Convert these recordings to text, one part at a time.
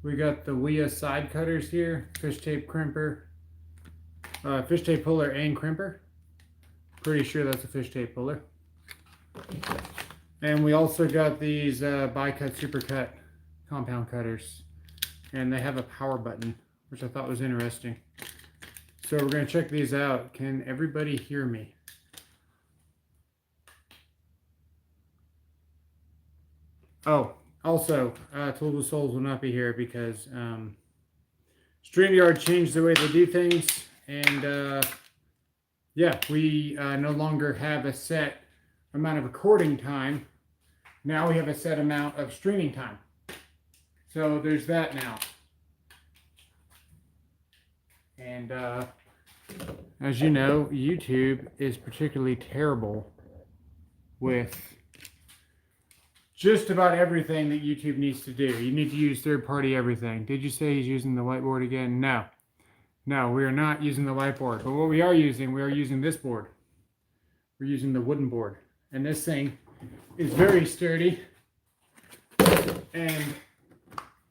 We got the WIHA side cutters here, fish tape crimper, fish tape puller and crimper. Pretty sure that's a fish tape puller. And we also got these bi-cut supercut compound cutters, and they have a power button, which I thought was interesting. So we're going to check these out. Can everybody hear me? Oh, also, Tools with Souls will not be here because StreamYard changed the way they do things, and yeah, we no longer have a set amount of recording time. Now we have a set amount of streaming time. So there's that now. And as you know, YouTube is particularly terrible with just about everything that YouTube needs to do. You need to use third-party everything. Did you say he's using the whiteboard again? No. No, we are not using the whiteboard. But what we are using this board. We're using the wooden board. And this thing is very sturdy. And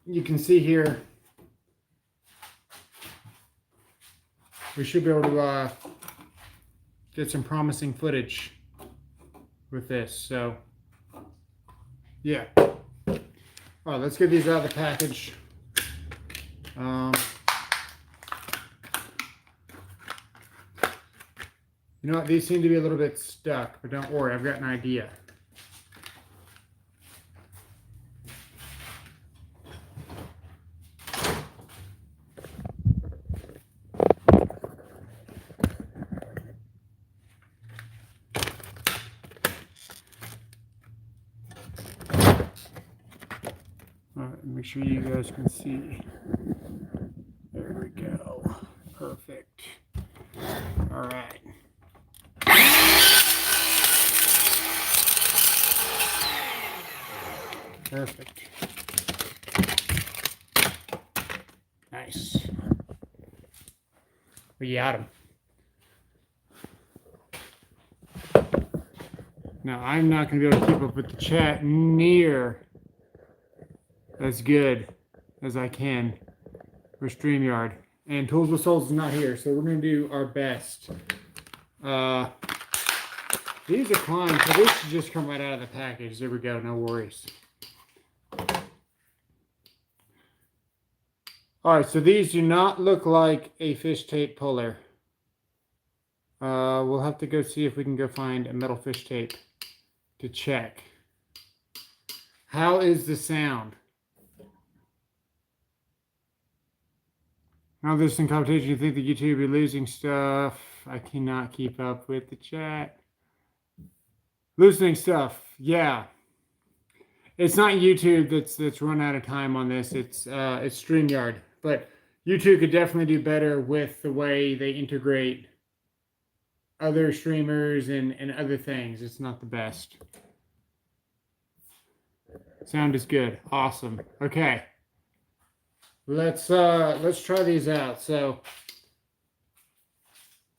you can see here, we should be able to get some promising footage with this. So, yeah. All right, let's get these out of the package. You know what? These seem to be a little bit stuck, but don't worry, I've got an idea. All right, make sure you guys can see. There we go. Perfect. All right. Perfect. Nice. We got him. Now, I'm not going to be able to keep up with the chat near as good as I can for StreamYard. And Tools with Souls is not here, so we're going to do our best. These are climbed, so this should just come right out of the package. There we go, no worries. All right, so these do not look like a fish tape puller. We'll have to go see if we can go find a metal fish tape to check. How is the sound? Now there's some competition. You think that YouTube will be losing stuff? I cannot keep up with the chat. Losing stuff, yeah. It's not YouTube that's run out of time on this. It's StreamYard. But YouTube could definitely do better with the way they integrate other streamers and other things. It's not the best. Sound is good. Awesome. Okay. Let's try these out. So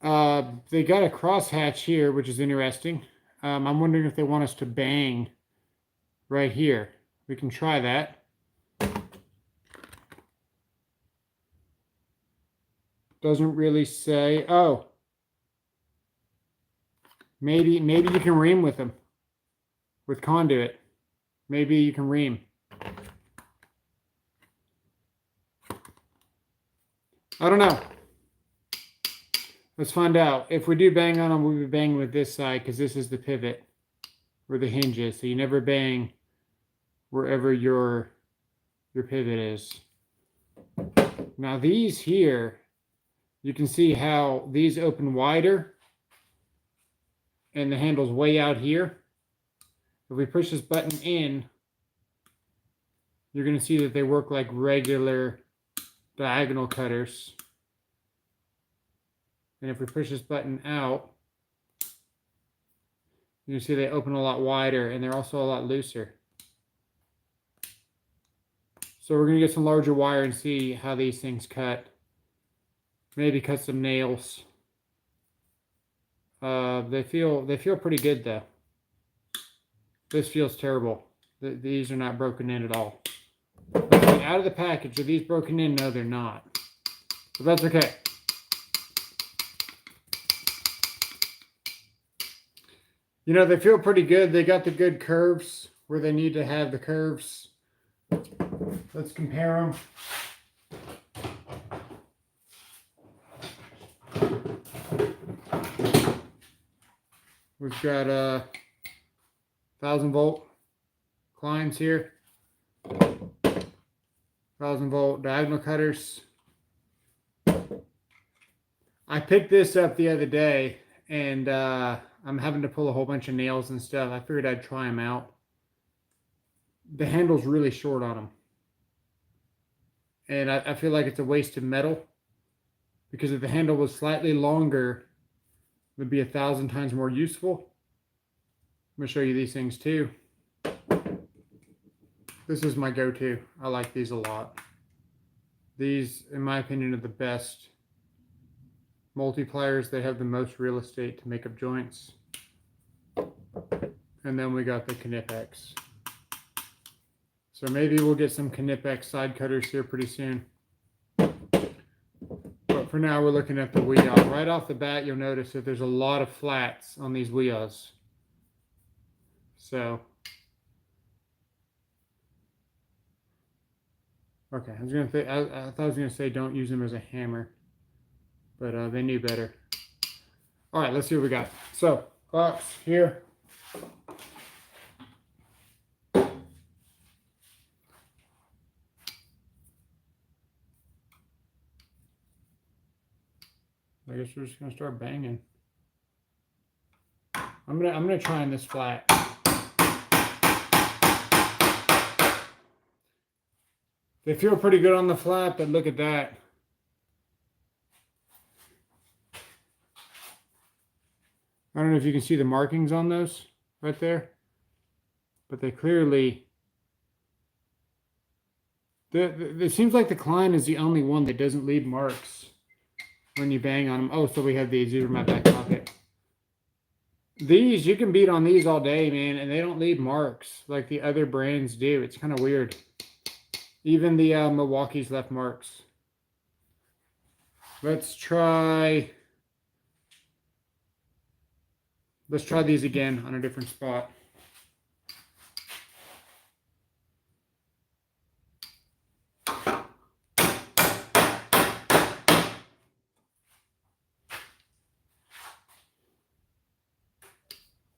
they got a crosshatch here, which is interesting. I'm wondering if they want us to bang right here. We can try that. Doesn't really say. Oh, maybe you can ream with them, with conduit. Maybe you can ream. I don't know. Let's find out. If we do bang on them, we'll be banging with this side because this is the pivot where the hinge is. So you never bang wherever your pivot is. Now these here, you can see how these open wider and the handle's way out here. If we push this button in, you're going to see that they work like regular diagonal cutters. And if we push this button out, you can see they open a lot wider and they're also a lot looser. So we're going to get some larger wire and see how these things cut. Maybe cut some nails. They feel pretty good though. This feels terrible. These are not broken in at all. Let's see out of the package. Are these broken in? No, they're not. But that's okay. You know, they feel pretty good. They got the good curves where they need to have the curves. Let's compare them. We've got 1000-volt climbs here. 1000-volt diagonal cutters. I picked this up the other day, and I'm having to pull a whole bunch of nails and stuff. I figured I'd try them out. The handle's really short on them. And I feel like it's a waste of metal, because if the handle was slightly longer, it would be 1,000 times more useful. I'm going to show you these things too. This is my go-to. I like these a lot. These, in my opinion, are the best multipliers. They have the most real estate to make up joints. And then we got the Knipex. So maybe we'll get some Knipex side cutters here pretty soon. But for now, we're looking at the WIHA. Right off the bat, you'll notice that there's a lot of flats on these WIHAs. So, okay, I thought I was gonna say don't use them as a hammer, but they knew better. All right, let's see what we got. So, box here. I guess we're just gonna start banging. I'm gonna try on this flat. They feel pretty good on the flat, but look at that. I don't know if you can see the markings on those right there, but they clearly. It seems like the Klein is the only one that doesn't leave marks when you bang on them. Oh, so we have these. These are my back pocket. These, you can beat on these all day, man, and they don't leave marks like the other brands do. It's kind of weird. Even the Milwaukee's left marks. Let's try these again on a different spot.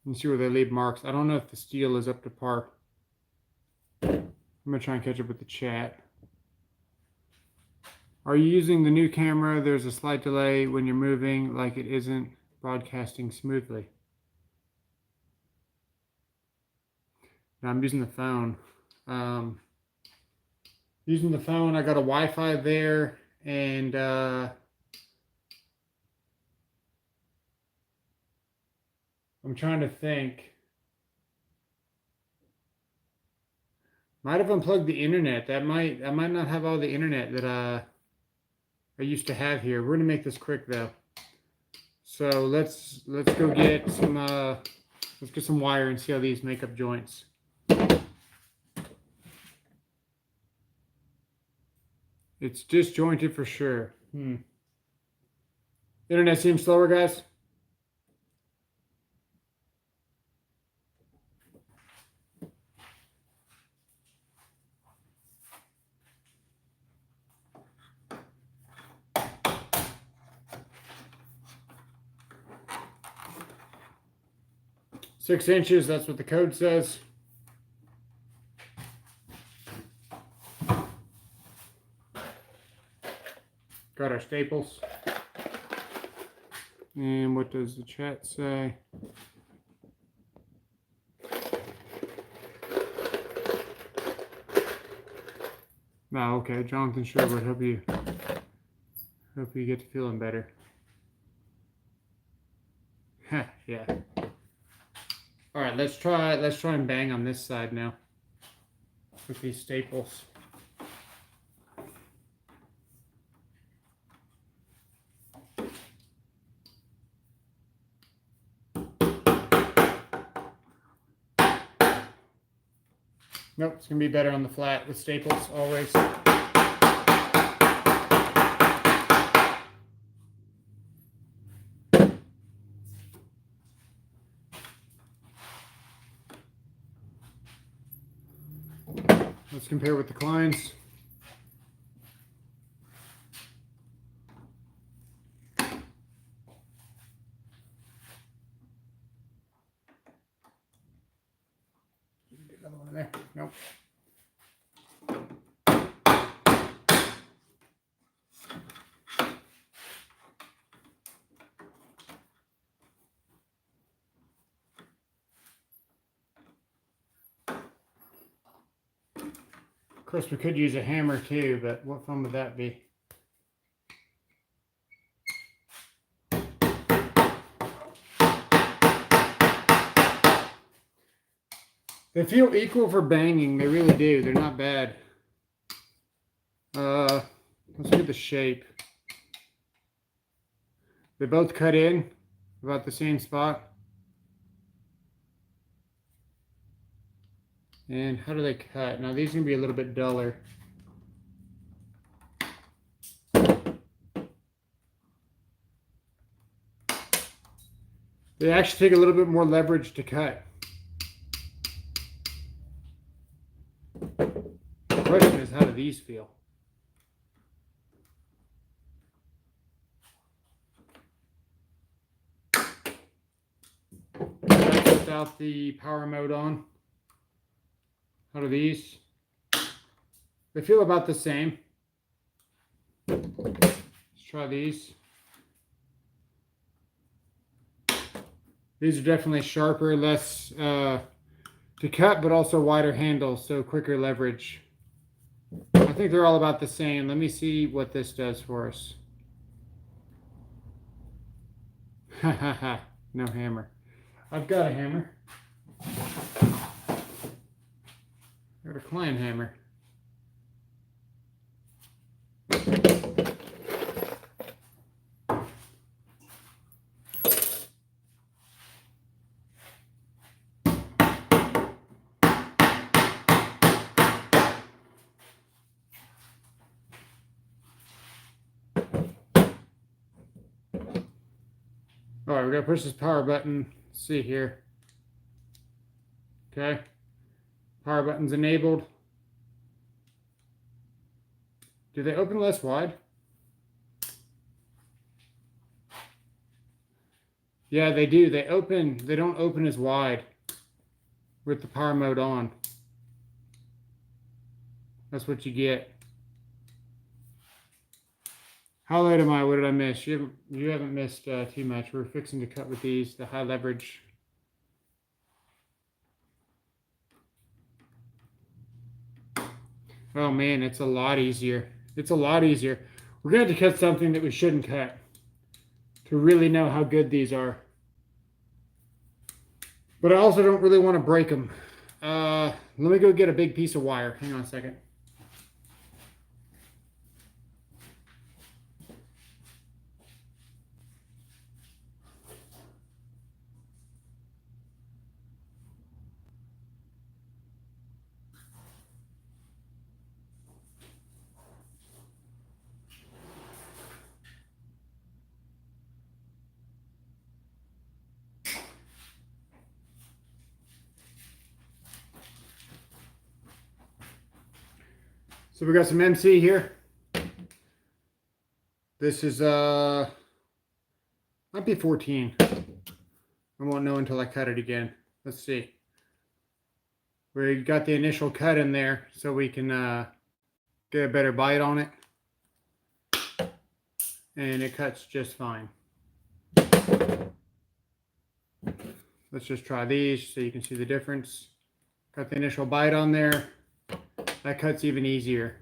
And see where they leave marks. I don't know if the steel is up to par. I'm going to try and catch up with the chat. Are you using the new camera? There's a slight delay when you're moving, like it isn't broadcasting smoothly. No, I'm using the phone. Using the phone, I got a Wi-Fi there, and I'm trying to think. Might have unplugged the internet. I might not have all the internet that I used to have here. We're gonna make this quick though. So let's go get some wire and see how these make up joints. It's disjointed for sure. Internet seems slower, guys. Six inches, that's what the code says. Got our staples. And what does the chat say? No, okay, Jonathan Sherwood, hope you get to feeling better. Yeah. All right, let's try and bang on this side now with these staples. Nope, it's going to be better on the flat with staples always. Let's compare with the Kleins. Another one there. Nope. Of course, we could use a hammer too, but what fun would that be? They feel equal for banging. They really do. They're not bad. Let's look at the shape. They both cut in about the same spot. And how do they cut? Now these are going to be a little bit duller. They actually take a little bit more leverage to cut. The question is, how do these feel? That's without the power mode on. How do these? They feel about the same. Let's try these. These are definitely sharper, less to cut, but also wider handles, so quicker leverage. I think they're all about the same. Let me see what this does for us. Ha ha ha, no hammer. I've got a hammer. I've got a Klein hammer. All right, we're gonna push this power button. Let's see here. Okay, power button's enabled. Do they open less wide? Yeah, they do. They open. They don't open as wide with the power mode on. That's what you get. How late am I? What did I miss? You haven't missed too much. We're fixing to cut with these, the high leverage. Oh man, it's a lot easier. It's a lot easier. We're going to have to cut something that we shouldn't cut to really know how good these are. But I also don't really want to break them. Let me go get a big piece of wire. Hang on a second. So we got some MC here. This is might be 14. I won't know until I cut it again. Let's see. We got the initial cut in there so we can get a better bite on it. And it cuts just fine. Let's just try these so you can see the difference. Got the initial bite on there. That cuts even easier.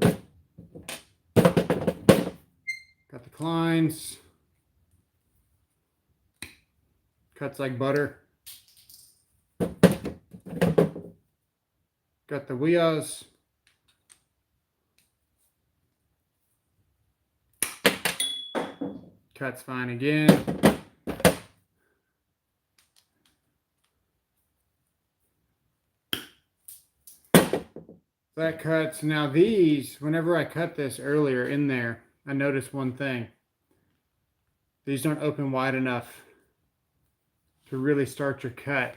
Got the Kleins. Cuts like butter. Got the WIHAs. Cuts fine again. that cuts. Now these, whenever I cut this earlier in there, I noticed one thing. These don't open wide enough to really start your cut.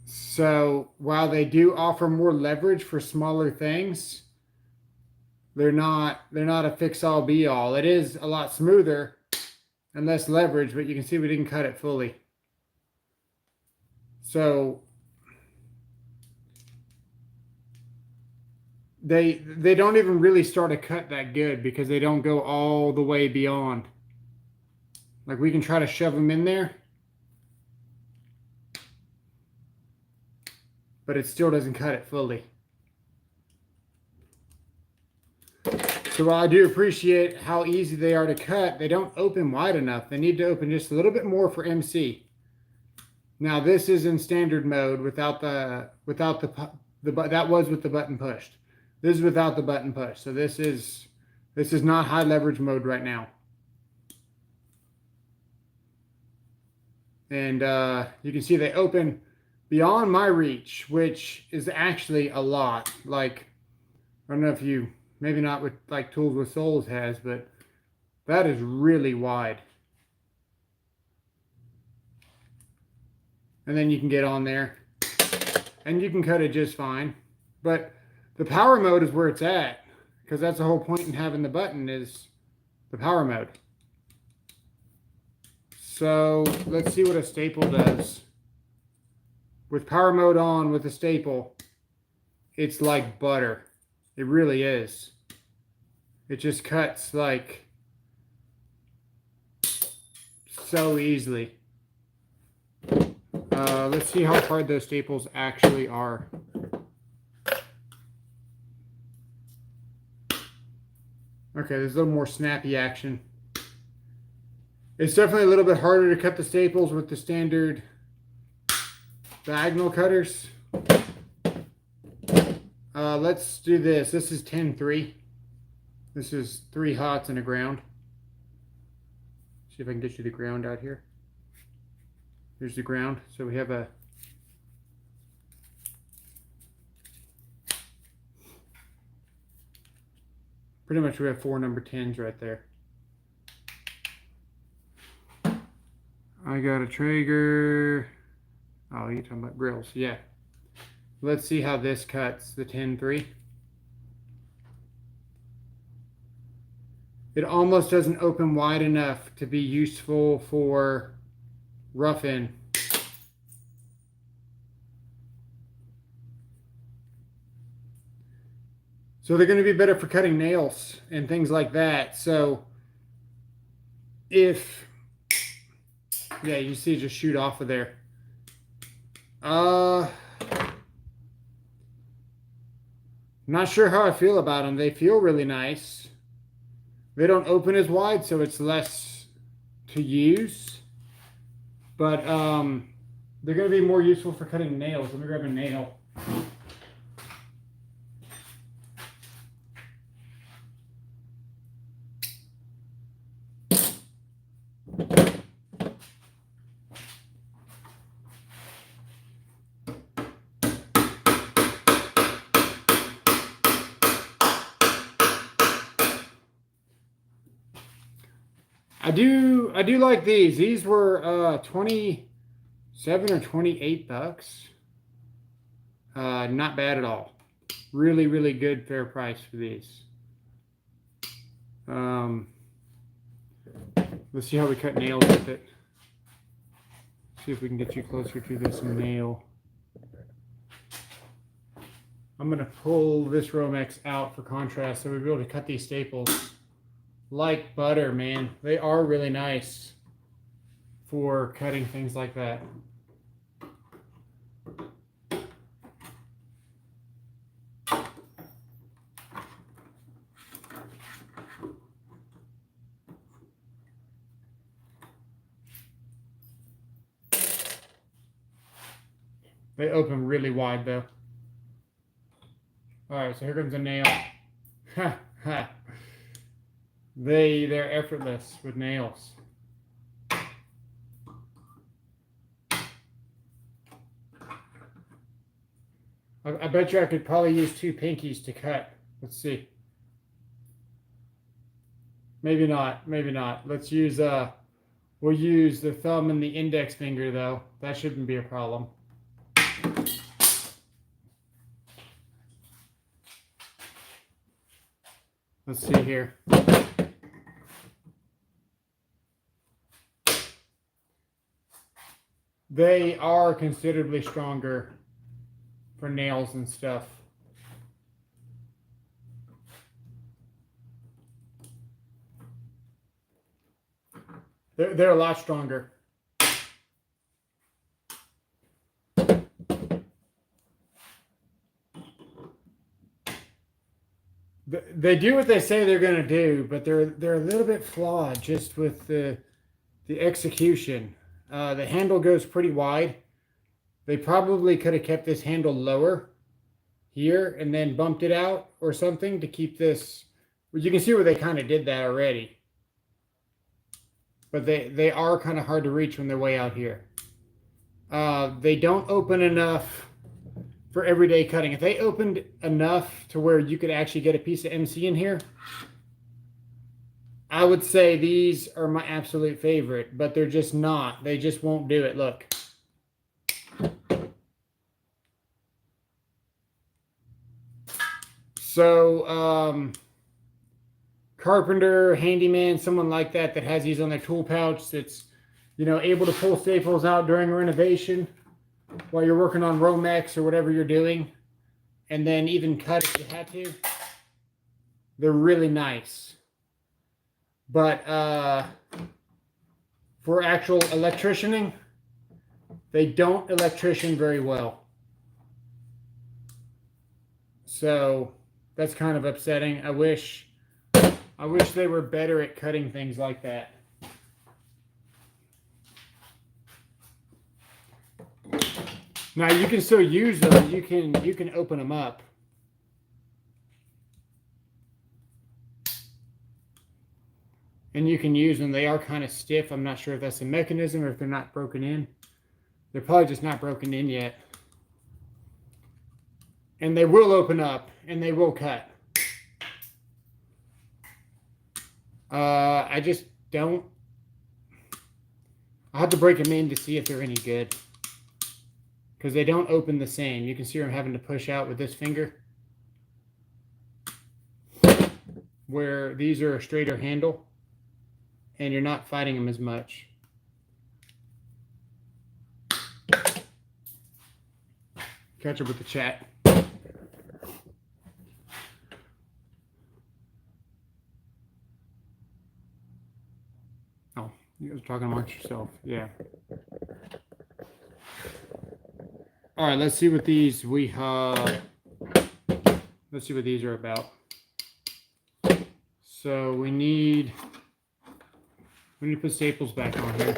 So while they do offer more leverage for smaller things, they're not a fix-all be-all. It is a lot smoother and less leverage, but you can see we didn't cut it fully. So they don't even really start a cut that good because they don't go all the way beyond. Like we can try to shove them in there, but it still doesn't cut it fully. So while I do appreciate how easy they are to cut, they don't open wide enough. They need to open just a little bit more for MC. Now this is in standard mode without the that was with the button pushed. This is without the button push. So this is not high leverage mode right now. And you can see they open beyond my reach, which is actually a lot. Like, I don't know if you, maybe not with like Tools with Souls has, but that is really wide. And then you can get on there and you can cut it just fine. But the power mode is where it's at, because that's the whole point in having the button is the power mode. So let's see what a staple does. With power mode on with a staple, it's like butter. It really is. It just cuts like so easily. Let's see how hard those staples actually are. Okay, there's a little more snappy action. It's definitely a little bit harder to cut the staples with the standard diagonal cutters. Let's do this. This is 10-3. This is 3 hots and a ground. See if I can get you the ground out here. Here's the ground. So we have a pretty much we have 4 number 10s right there. I got a Traeger. Oh, you're talking about grills. Yeah. Let's see how this cuts the 10-3. It almost doesn't open wide enough to be useful for roughing. So they're going to be better for cutting nails and things like that. So if, yeah, you see it just shoot off of there. Not sure how I feel about them. They feel really nice. They don't open as wide, so it's less to use. But they're going to be more useful for cutting nails. Let me grab a nail. I do like these. These were 27 or 28 bucks. Not bad at all. Really, really good fair price for these. Let's see how we cut nails with it. See if we can get you closer to this nail. I'm going to pull this Romex out for contrast so we'll be able to cut these staples like butter, man. They are really nice for cutting things like that. They open really wide though. All right, so here comes a nail. Ha ha. They're effortless with nails. I bet you I could probably use 2 pinkies to cut. Let's see. Maybe not. Maybe not. Let's use we'll use the thumb and the index finger though. That shouldn't be a problem. Let's see here. They are considerably stronger for nails and stuff. They're a lot stronger. They do what they say they're going to do, but they're a little bit flawed just with the execution. The handle goes pretty wide. They probably could have kept this handle lower here and then bumped it out or something to keep this. Well, you can see where they kind of did that already. But they are kind of hard to reach when they're way out here. They don't open enough for everyday cutting. If they opened enough to where you could actually get a piece of MC in here, I would say these are my absolute favorite, but they're just not. They just won't do it. Look. So, carpenter, handyman, someone like that that has these on their tool pouch that's, you know, able to pull staples out during renovation while you're working on Romex or whatever you're doing, and then even cut if you had to. They're really nice. But for actual electricianing, they don't electrician very well. So that's kind of upsetting. I wish they were better at cutting things like that. Now you can still use them. You can open them up. And you can use them. They are kind of stiff. I'm not sure if that's a mechanism or if they're not broken in. They're probably just not broken in yet. And they will open up and they will cut. I just don't. I'll have to break them in to see if they're any good. Because they don't open the same. You can see where I'm having to push out with this finger. Where these are a straighter handle. And you're not fighting them as much. Catch up with the chat. Oh, you guys are talking amongst yourself. Yeah. All right, let's see what these let's see what these are about. So we need to put staples back on here.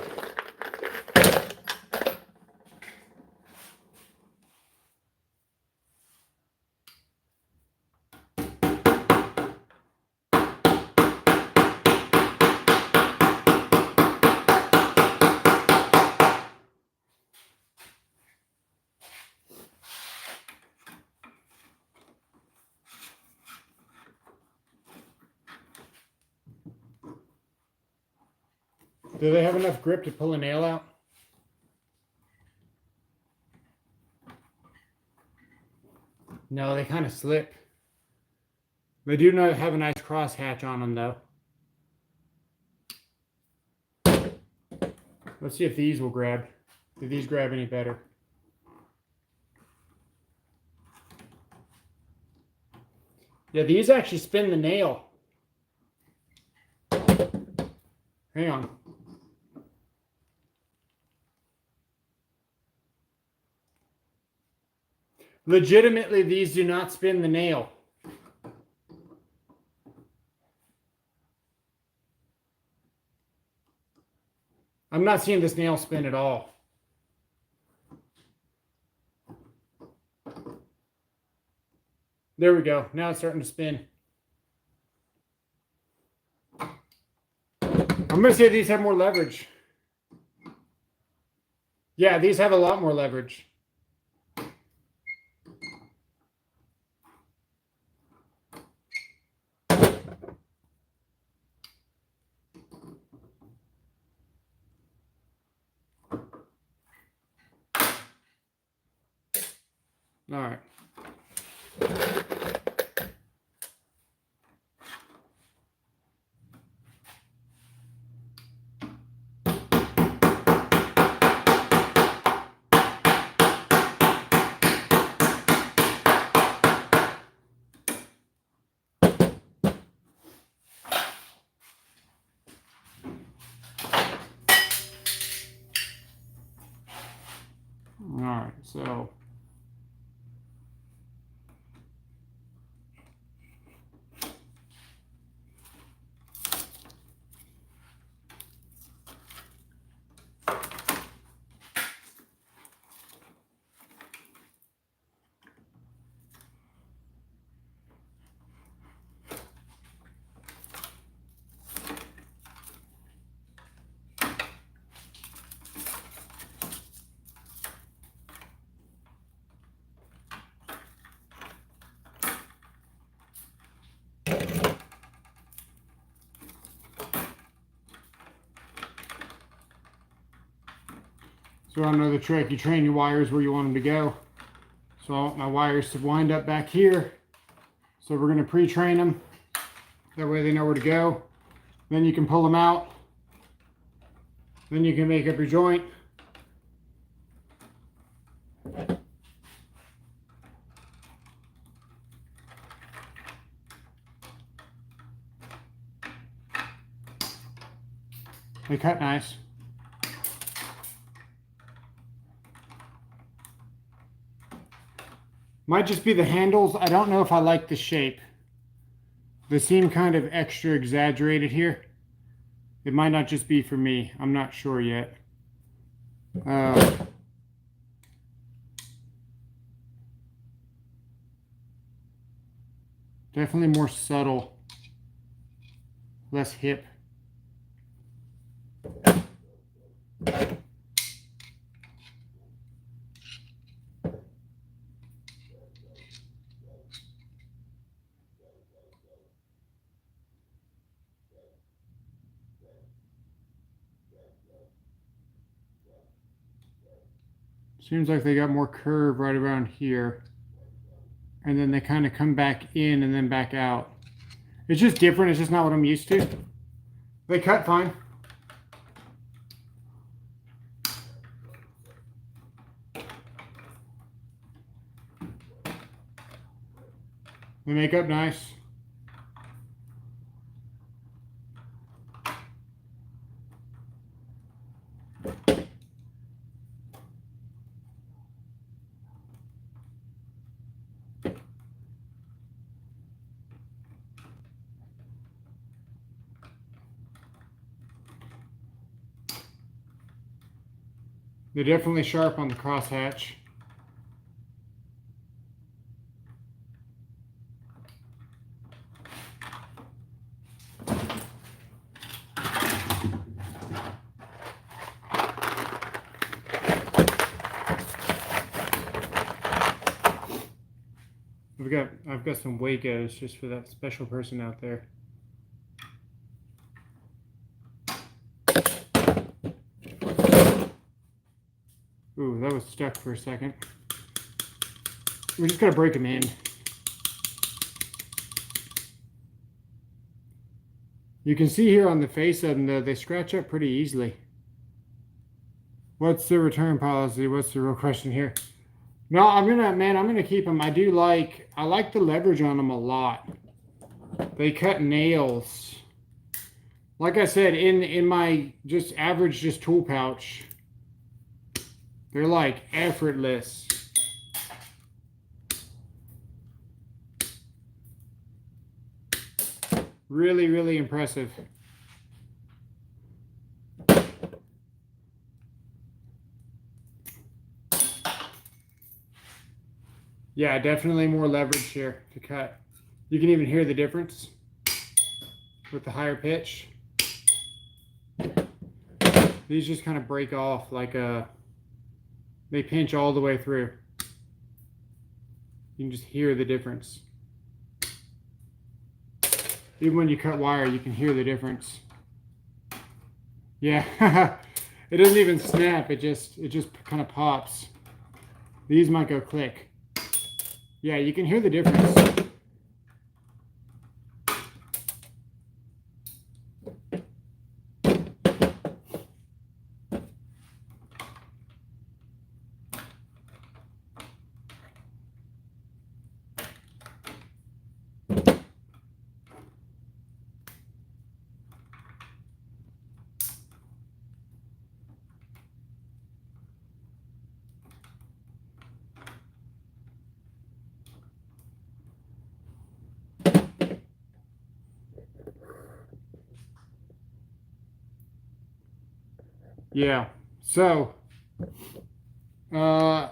Do they have enough grip to pull a nail out? No, they kind of slip. They do not have a nice cross hatch on them though. Let's see if these will grab. Do these grab any better? Yeah, these actually spin the nail. Hang on. Legitimately, these do not spin the nail. I'm not seeing this nail spin at all. There we go. Now it's starting to spin. I'm going to say these have more leverage. Yeah, these have a lot more leverage. All right. All right, so I know the trick. You train your wires where you want them to go. So I want my wires to wind up back here. So we're going to pre-train them. That way they know where to go. Then you can pull them out. Then you can make up your joint. They cut nice. Might just be the handles. I don't know if I like the shape. They seem kind of extra exaggerated here. It might not just be for me. I'm not sure yet. Definitely more subtle. Less hip. Seems like they got more curve right around here. And then they kind of come back in and then back out. It's just different. It's just not what I'm used to. They cut fine. They make up nice. They're definitely sharp on the crosshatch. I've got some Wacos just for that special person out there. Ooh, that was stuck for a second. We just gotta break them in. You can see here on the face of them, though, they scratch up pretty easily. What's the return policy? What's the real question here? No, I'm gonna keep them. I like the leverage on them a lot. They cut nails. Like I said, in my just average tool pouch, they're like effortless. Really, really impressive. Yeah, definitely more leverage here to cut. You can even hear the difference with the higher pitch. These just kind of break off like they pinch all the way through. You can just hear the difference. Even when you cut wire, you can hear the difference. Yeah, it doesn't even snap. It just kind of pops. These might go click. Yeah, you can hear the difference. Yeah, so let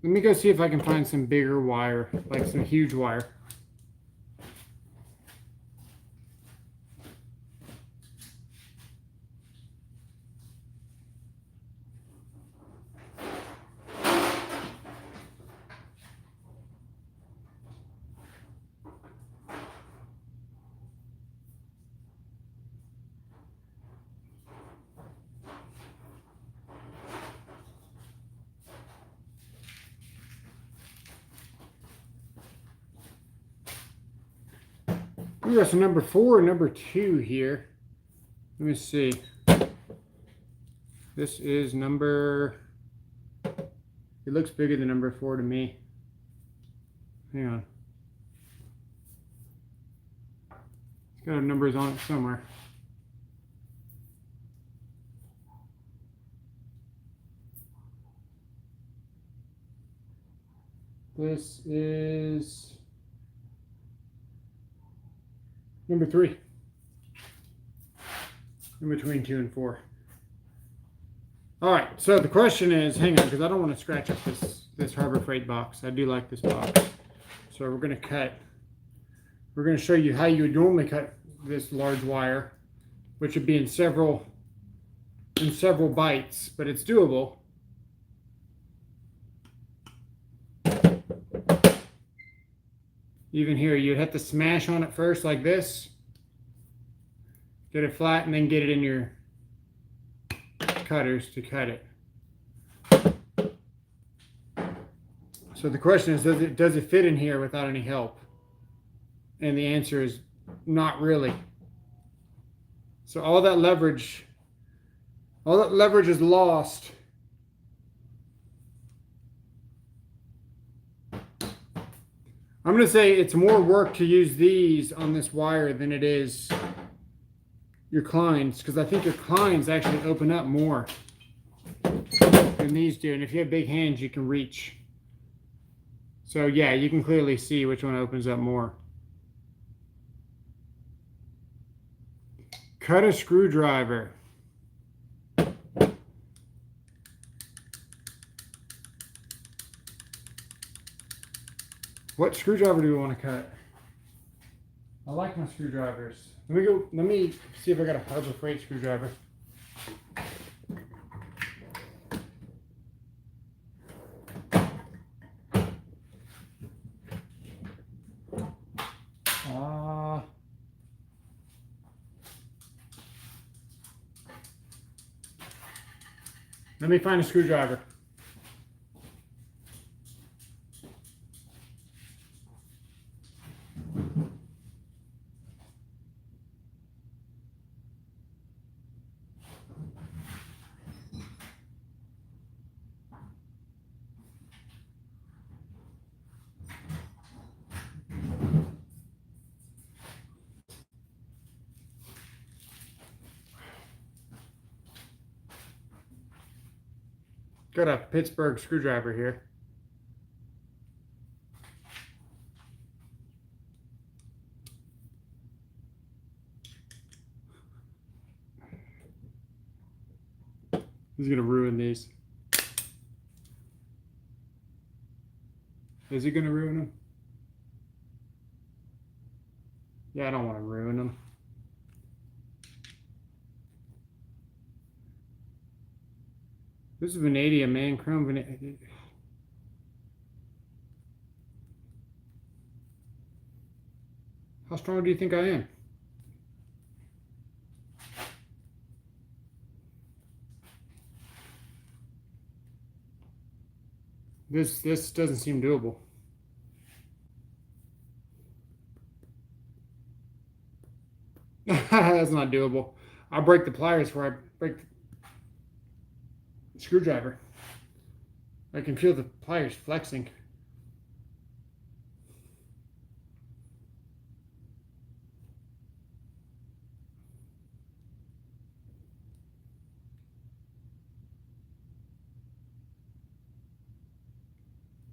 me go see if I can find some bigger wire, like some huge wire. We got some number 4 and number 2 here. Let me see. This is number, it looks bigger than number 4 to me. Hang on. It's got numbers on it somewhere. This is number 3. In between 2 and 4. All right, so the question is, hang on, because I don't want to scratch up this Harbor Freight box. I do like this box. So we're going to cut. We're going to show you how you would normally cut this large wire, which would be in several bites, but it's doable. Even here, you'd have to smash on it first like this. Get it flat and then get it in your cutters to cut it. So the question is, does it fit in here without any help? And the answer is not really. So all that leverage is lost. I'm going to say it's more work to use these on this wire than it is your Kleins, because I think your Kleins actually open up more than these do. And if you have big hands, you can reach. So yeah, you can clearly see which one opens up more. Cut a screwdriver. What screwdriver do we want to cut? I like my screwdrivers. Let me see if I got a Harbor Freight screwdriver. Let me find a screwdriver. Got a Pittsburgh screwdriver here. He's gonna ruin these. Is he gonna ruin them? Yeah, I don't want to ruin them. This is vanadium, man. Chrome vanadium. How strong do you think I am? This doesn't seem doable. That's not doable. I'll break the pliers before I break the screwdriver. I can feel the pliers flexing.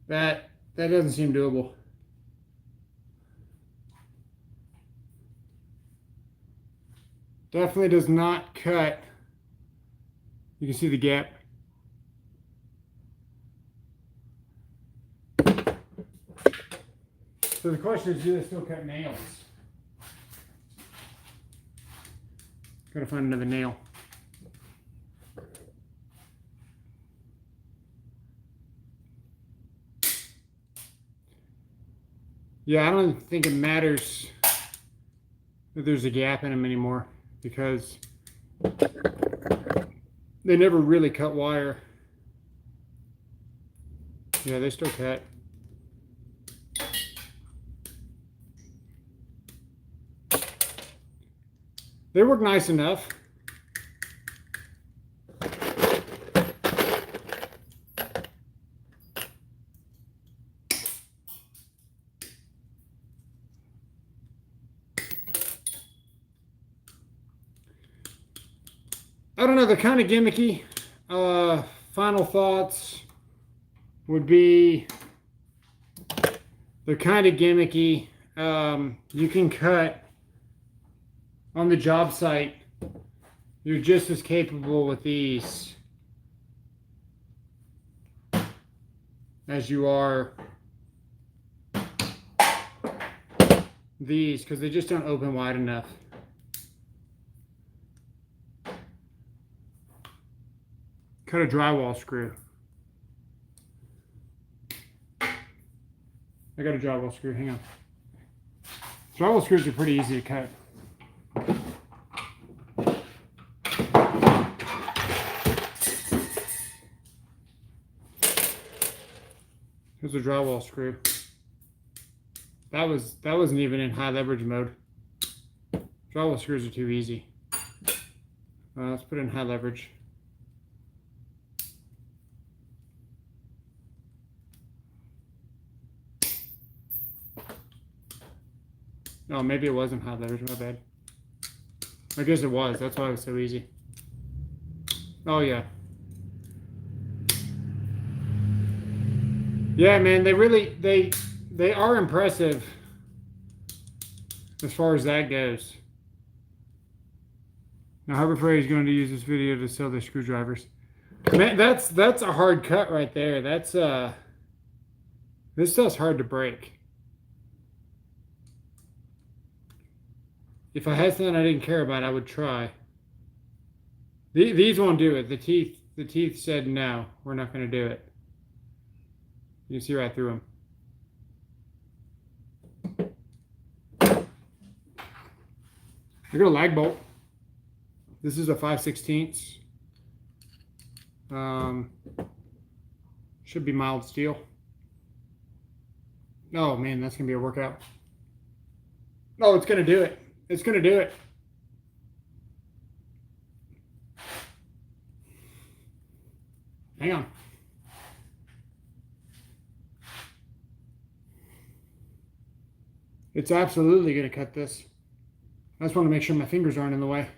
That doesn't seem doable. Definitely does not cut. You can see the gap. So the question is, do they still cut nails? Gotta find another nail. Yeah, I don't think it matters that there's a gap in them anymore because they never really cut wire. Yeah, they still cut. They work nice enough. I don't know, they're kind of gimmicky. Final thoughts would be they're kind of gimmicky. You can cut on the job site. You're just as capable with these as you are these because they just don't open wide enough. Cut a drywall screw. I got a drywall screw, hang on. Drywall screws are pretty easy to cut. Here's a drywall screw. That wasn't even in high leverage mode. Drywall screws are too easy. Let's put it in high leverage. Oh, maybe it wasn't high leverage, my bad. I guess it was, that's why it was so easy. Oh yeah. Yeah, man, they are impressive as far as that goes. Now Harbor Freight is going to use this video to sell their screwdrivers. Man, that's a hard cut right there. That's this stuff's hard to break. If I had something I didn't care about, I would try. These won't do it. The teeth said no, we're not going to do it. You can see right through them. I got a lag bolt. This is a 5/16. Should be mild steel. Oh man, that's gonna be a workout. Oh, it's gonna do it. It's gonna do it. Hang on. It's absolutely gonna cut this. I just want to make sure my fingers aren't in the way.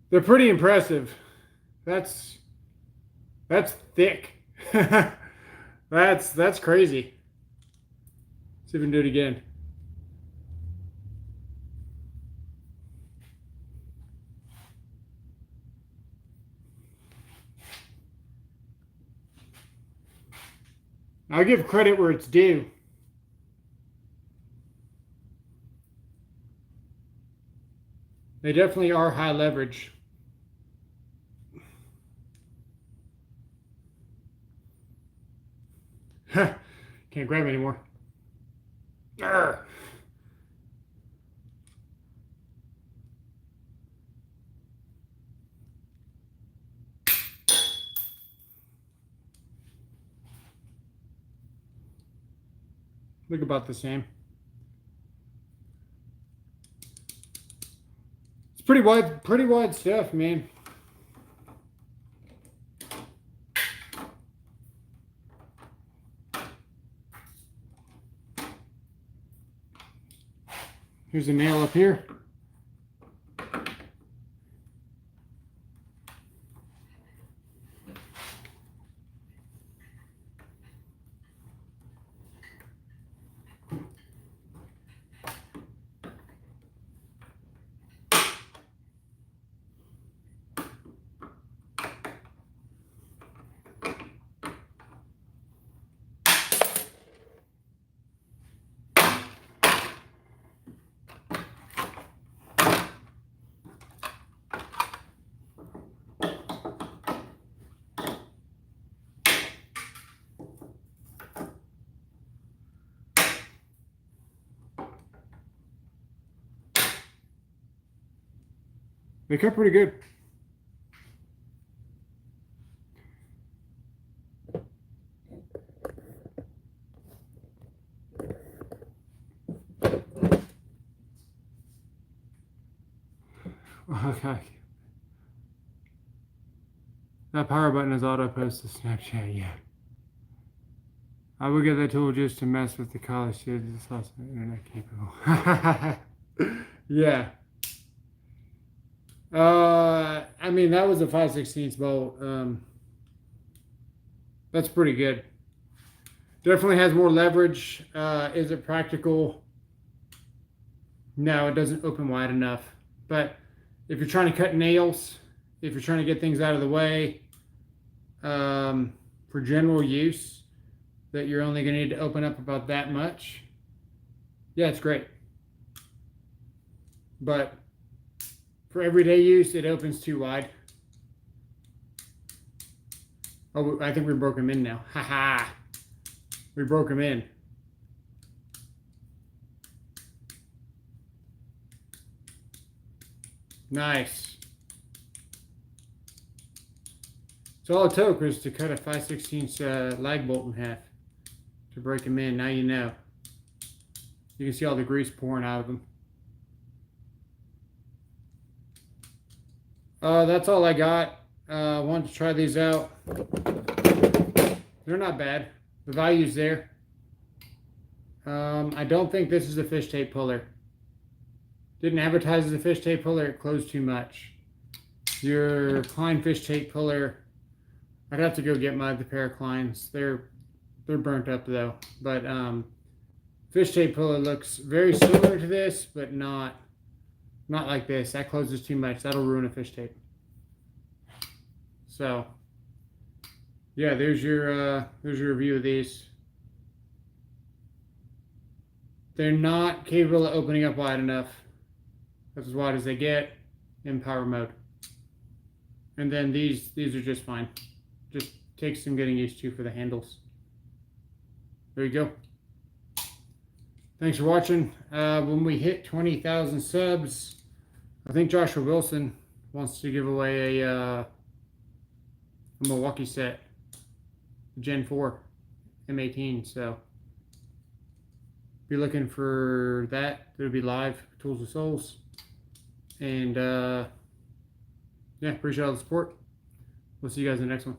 They're pretty impressive. That's thick. That's crazy. Let's see if we can do it again. I'll give credit where it's due. They definitely are high leverage. Can't grab anymore. Arrgh. Look about the same. It's pretty wide stuff, man. Here's a nail up here. They cut pretty good. Okay. That power button is auto post to Snapchat, yeah. I would get that tool just to mess with the college kids. It's also internet capable. Yeah. I mean, that was a 5/16 bolt. That's pretty good. Definitely has more leverage. Is it practical? No, it doesn't open wide enough. But if you're trying to cut nails, if you're trying to get things out of the way, for general use, that you're only going to need to open up about that much, yeah, it's great. But for everyday use, it opens too wide. Oh, I think we broke them in now. Haha. We broke them in. Nice. So all it took was to cut a 5/16 lag bolt in half to break them in. Now you know. You can see all the grease pouring out of them. That's all I got. Wanted to try these out. They're not bad. The value's there. I don't think this is a fish tape puller. Didn't advertise as a fish tape puller. It closed too much. Your Klein fish tape puller, I'd have to go get the pair of Kleins. They're burnt up though. But fish tape puller looks very similar to this, but not like this. That closes too much. That'll ruin a fish tape. So yeah, there's your review of these. They're not capable of opening up wide enough. That's as wide as they get in power mode. And then these are just fine. Just takes some getting used to for the handles. There you go. Thanks for watching. When we hit 20,000 subs, I think Joshua Wilson wants to give away a Milwaukee set, Gen 4 M18. So be looking for that. It'll be live, Tools of Souls. And yeah, appreciate all the support. We'll see you guys in the next one.